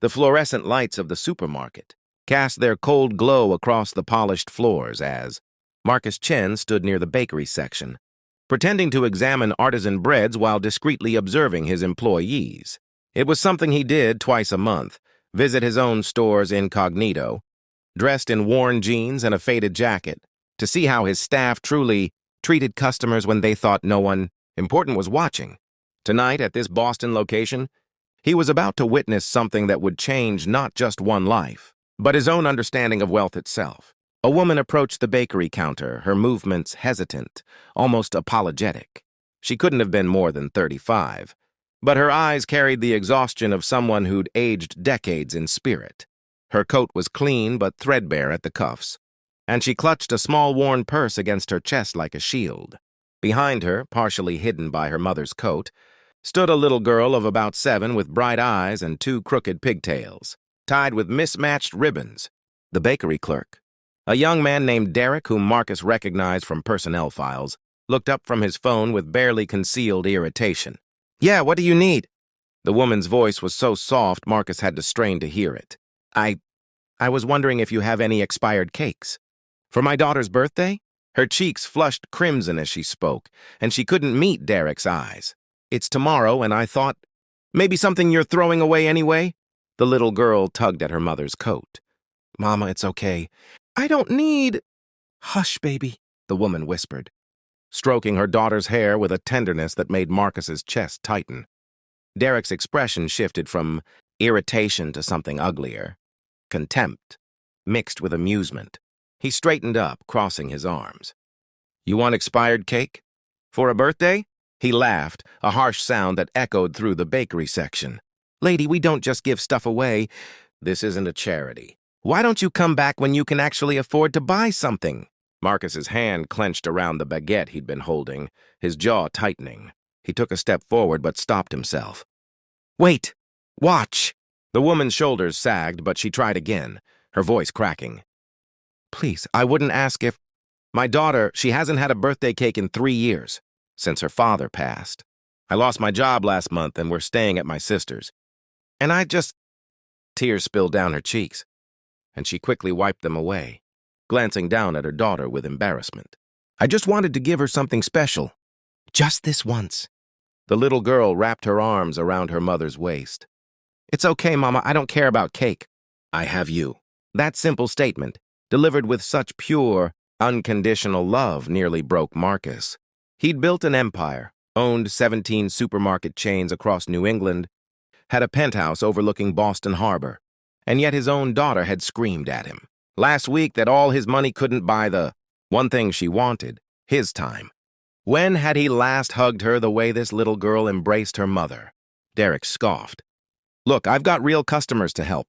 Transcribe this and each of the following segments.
The fluorescent lights of the supermarket cast their cold glow across the polished floors as Marcus Chen stood near the bakery section, pretending to examine artisan breads while discreetly observing his employees. It was something he did twice a month, visit his own stores incognito, dressed in worn jeans and a faded jacket, to see how his staff truly treated customers when they thought no one important was watching. Tonight, at this Boston location, he was about to witness something that would change not just one life, but his own understanding of wealth itself. A woman approached the bakery counter, her movements hesitant, almost apologetic. She couldn't have been more than 35, but her eyes carried the exhaustion of someone who'd aged decades in spirit. Her coat was clean but threadbare at the cuffs, and she clutched a small worn purse against her chest like a shield. Behind her, partially hidden by her mother's coat, stood a little girl of about 7 with bright eyes and 2 crooked pigtails, tied with mismatched ribbons. The bakery clerk, a young man named Derek, whom Marcus recognized from personnel files, looked up from his phone with barely concealed irritation. "Yeah, what do you need?" The woman's voice was so soft Marcus had to strain to hear it. I was wondering if you have any expired cakes. For my daughter's birthday?" Her cheeks flushed crimson as she spoke, and she couldn't meet Derek's eyes. "It's tomorrow, and I thought, maybe something you're throwing away anyway?" The little girl tugged at her mother's coat. "Mama, it's okay. I don't need—" "Hush, baby," the woman whispered, stroking her daughter's hair with a tenderness that made Marcus's chest tighten. Derek's expression shifted from irritation to something uglier, contempt, mixed with amusement. He straightened up, crossing his arms. "You want expired cake? For a birthday?" He laughed, a harsh sound that echoed through the bakery section. "Lady, we don't just give stuff away. This isn't a charity. Why don't you come back when you can actually afford to buy something?" Marcus's hand clenched around the baguette he'd been holding, his jaw tightening. He took a step forward but stopped himself. "Wait! Watch!" The woman's shoulders sagged, but she tried again, her voice cracking. "Please, I wouldn't ask if— My daughter, she hasn't had a birthday cake in 3 years, since her father passed. I lost my job last month and we're staying at my sister's. And I just—" Tears spilled down her cheeks, and she quickly wiped them away, glancing down at her daughter with embarrassment. "I just wanted to give her something special. Just this once." The little girl wrapped her arms around her mother's waist. "It's okay, Mama, I don't care about cake. I have you." That simple statement, delivered with such pure, unconditional love, nearly broke Marcus. He'd built an empire, owned 17 supermarket chains across New England, had a penthouse overlooking Boston Harbor, and yet his own daughter had screamed at him last week that all his money couldn't buy the one thing she wanted, his time. When had he last hugged her the way this little girl embraced her mother? Derek scoffed. "Look, I've got real customers to help.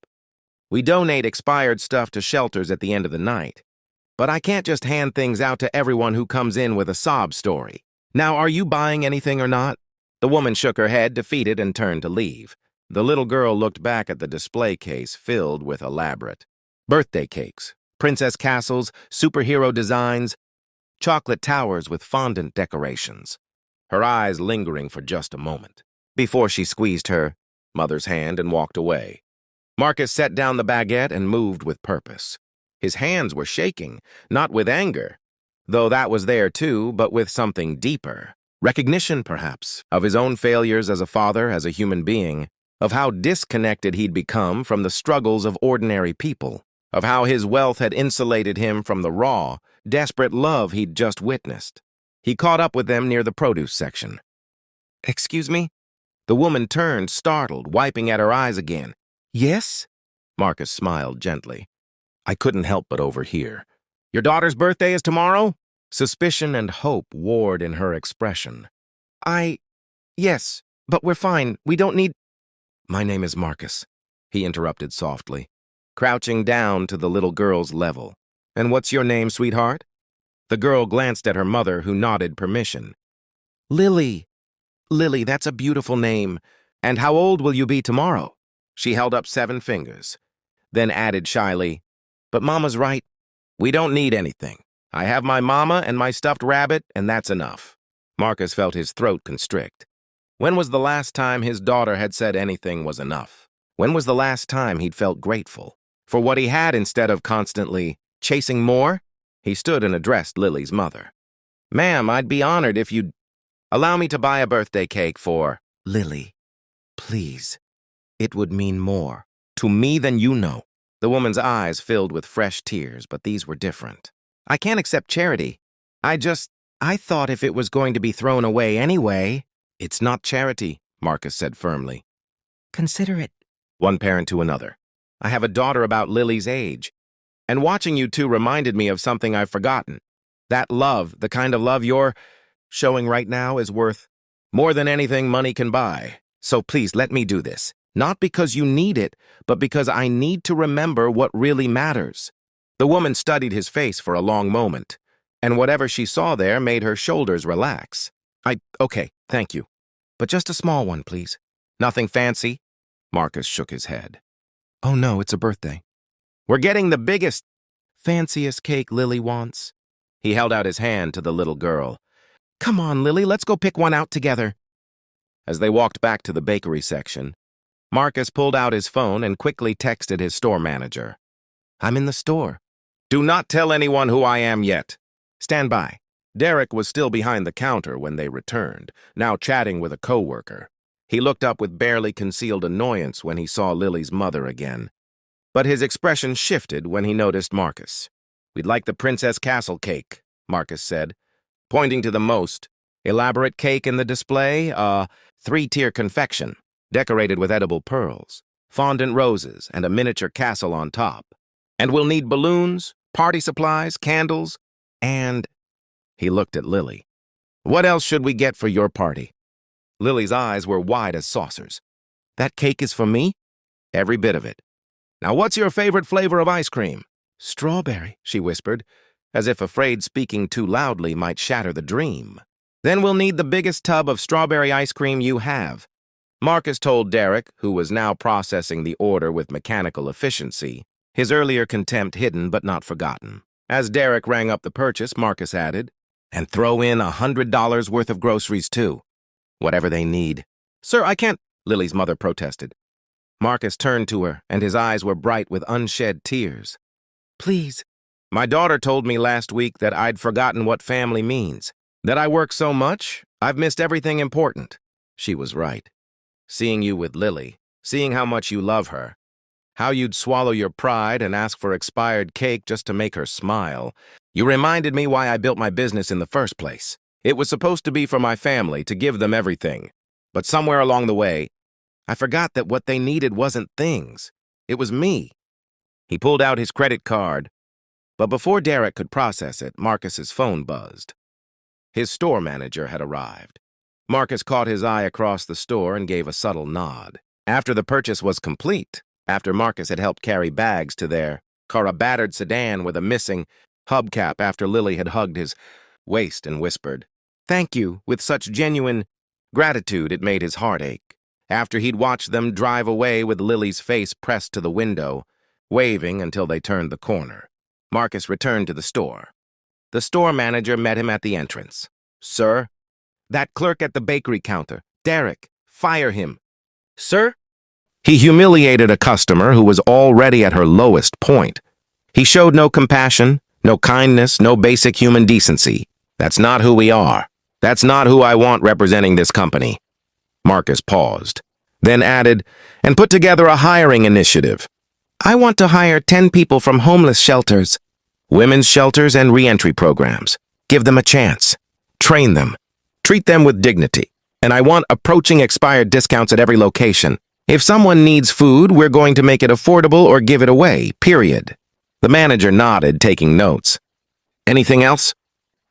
We donate expired stuff to shelters at the end of the night. But I can't just hand things out to everyone who comes in with a sob story. Now, are you buying anything or not?" The woman shook her head, defeated, and turned to leave. The little girl looked back at the display case filled with elaborate birthday cakes, princess castles, superhero designs, chocolate towers with fondant decorations, her eyes lingering for just a moment, before she squeezed her mother's hand and walked away. Marcus set down the baguette and moved with purpose. His hands were shaking, not with anger, though that was there too, but with something deeper. Recognition, perhaps, of his own failures as a father, as a human being, of how disconnected he'd become from the struggles of ordinary people, of how his wealth had insulated him from the raw, desperate love he'd just witnessed. He caught up with them near the produce section. "Excuse me?" The woman turned, startled, wiping at her eyes again. "Yes?" Marcus smiled gently. "I couldn't help but overhear. Your daughter's birthday is tomorrow?" Suspicion and hope warred in her expression. Yes, but we're fine. We don't need—" "My name is Marcus," he interrupted softly, crouching down to the little girl's level. "And what's your name, sweetheart?" The girl glanced at her mother, who nodded permission. "Lily. Lily, that's a beautiful name. And how old will you be tomorrow?" She held up 7 fingers, then added shyly, "But Mama's right. We don't need anything. I have my mama and my stuffed rabbit, and that's enough." Marcus felt his throat constrict. When was the last time his daughter had said anything was enough? When was the last time he'd felt grateful for what he had instead of constantly chasing more? He stood and addressed Lily's mother. "Ma'am, I'd be honored if you'd allow me to buy a birthday cake for Lily. Please. It would mean more to me than you know." The woman's eyes filled with fresh tears, but these were different. "I can't accept charity. I thought if it was going to be thrown away anyway." "It's not charity," Marcus said firmly. "Consider it." One parent to another. "I have a daughter about Lily's age. And watching you two reminded me of something I've forgotten. That love, the kind of love you're showing right now, is worth more than anything money can buy. So please let me do this. Not because you need it, but because I need to remember what really matters." The woman studied his face for a long moment, and whatever she saw there made her shoulders relax. Okay, thank you. But just a small one, please. Nothing fancy?" Marcus shook his head. "Oh no, it's a birthday. We're getting the biggest, fanciest cake Lily wants." He held out his hand to the little girl. "Come on, Lily, let's go pick one out together." As they walked back to the bakery section, Marcus pulled out his phone and quickly texted his store manager. "I'm in the store. Do not tell anyone who I am yet. Stand by." Derek was still behind the counter when they returned, now chatting with a coworker. He looked up with barely concealed annoyance when he saw Lily's mother again. But his expression shifted when he noticed Marcus. "We'd like the Princess Castle cake," Marcus said, pointing to the most elaborate cake in the display, a three-tier confection, decorated with edible pearls, fondant roses, and a miniature castle on top. "And we'll need balloons, party supplies, candles, and—" He looked at Lily. "What else should we get for your party?" Lily's eyes were wide as saucers. "That cake is for me?" "Every bit of it." "Now what's your favorite flavor of ice cream?" "Strawberry," she whispered, as if afraid speaking too loudly might shatter the dream. "Then we'll need the biggest tub of strawberry ice cream you have," Marcus told Derek, who was now processing the order with mechanical efficiency, his earlier contempt hidden but not forgotten. As Derek rang up the purchase, Marcus added, "And throw in $100 worth of groceries, too. Whatever they need." "Sir, I can't," Lily's mother protested. Marcus turned to her, and his eyes were bright with unshed tears. "Please." "My daughter told me last week that I'd forgotten what family means. That I work so much, I've missed everything important." She was right. Seeing you with Lily, seeing how much you love her, how you'd swallow your pride and ask for expired cake just to make her smile. You reminded me why I built my business in the first place. It was supposed to be for my family, to give them everything. But somewhere along the way, I forgot that what they needed wasn't things. It was me. He pulled out his credit card, but before Derek could process it, Marcus's phone buzzed. His store manager had arrived. Marcus caught his eye across the store and gave a subtle nod. After the purchase was complete, after Marcus had helped carry bags to their car, a battered sedan with a missing hubcap, after Lily had hugged his waist and whispered, "Thank you," with such genuine gratitude it made his heart ache. After he'd watched them drive away with Lily's face pressed to the window, waving until they turned the corner, Marcus returned to the store. The store manager met him at the entrance. "Sir?" "That clerk at the bakery counter. Derek. Fire him." "Sir?" He humiliated a customer who was already at her lowest point. He showed no compassion, no kindness, no basic human decency. That's not who we are. That's not who I want representing this company. Marcus paused, then added, "And put together a hiring initiative. I want to hire 10 people from homeless shelters, women's shelters, and reentry programs. Give them a chance. Train them. Treat them with dignity. And I want approaching expired discounts at every location. If someone needs food, we're going to make it affordable or give it away, period." The manager nodded, taking notes. "Anything else?"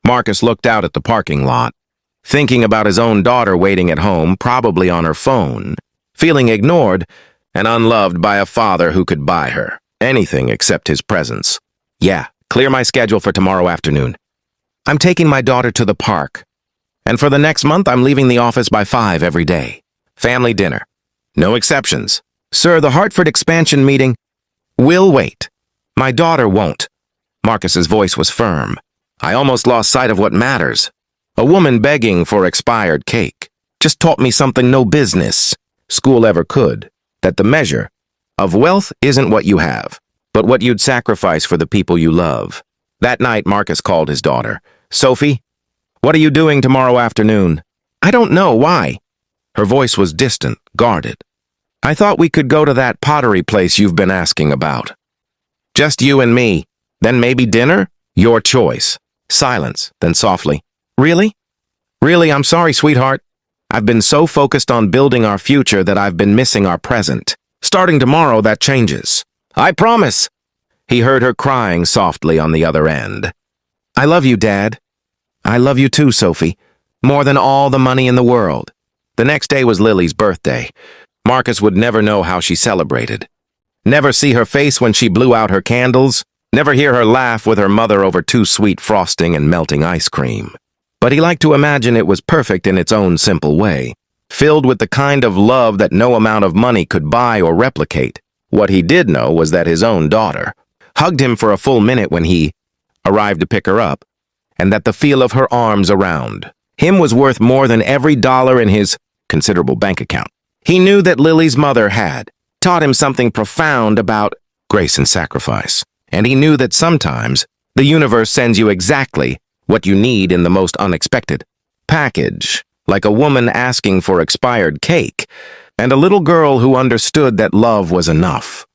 Marcus looked out at the parking lot, thinking about his own daughter waiting at home, probably on her phone, feeling ignored and unloved by a father who could buy her anything except his presence. "Yeah, clear my schedule for tomorrow afternoon. I'm taking my daughter to the park. And for the next month, I'm leaving the office by 5 every day. Family dinner. No exceptions. Sir, the Hartford expansion meeting will wait. My daughter won't." Marcus's voice was firm. "I almost lost sight of what matters. A woman begging for expired cake just taught me something no business school ever could, that the measure of wealth isn't what you have, but what you'd sacrifice for the people you love. That night, Marcus called his daughter. Sophie, what are you doing tomorrow afternoon? I don't know, why? Her voice was distant, guarded. I thought we could go to that pottery place you've been asking about. Just you and me. Then maybe dinner? Your choice. Silence, then softly. Really? Really, I'm sorry, sweetheart. I've been so focused on building our future that I've been missing our present. Starting tomorrow, that changes. I promise. He heard her crying softly on the other end. I love you, Dad. I love you too, Sophie. More than all the money in the world. The next day was Lily's birthday. Marcus would never know how she celebrated. Never see her face when she blew out her candles. Never hear her laugh with her mother over too sweet frosting and melting ice cream. But he liked to imagine it was perfect in its own simple way, filled with the kind of love that no amount of money could buy or replicate. What he did know was that his own daughter hugged him for a full minute when he arrived to pick her up, and that the feel of her arms around him was worth more than every dollar in his considerable bank account. He knew that Lily's mother had taught him something profound about grace and sacrifice, and he knew that sometimes the universe sends you exactly what you need in the most unexpected package, like a woman asking for expired cake, and a little girl who understood that love was enough.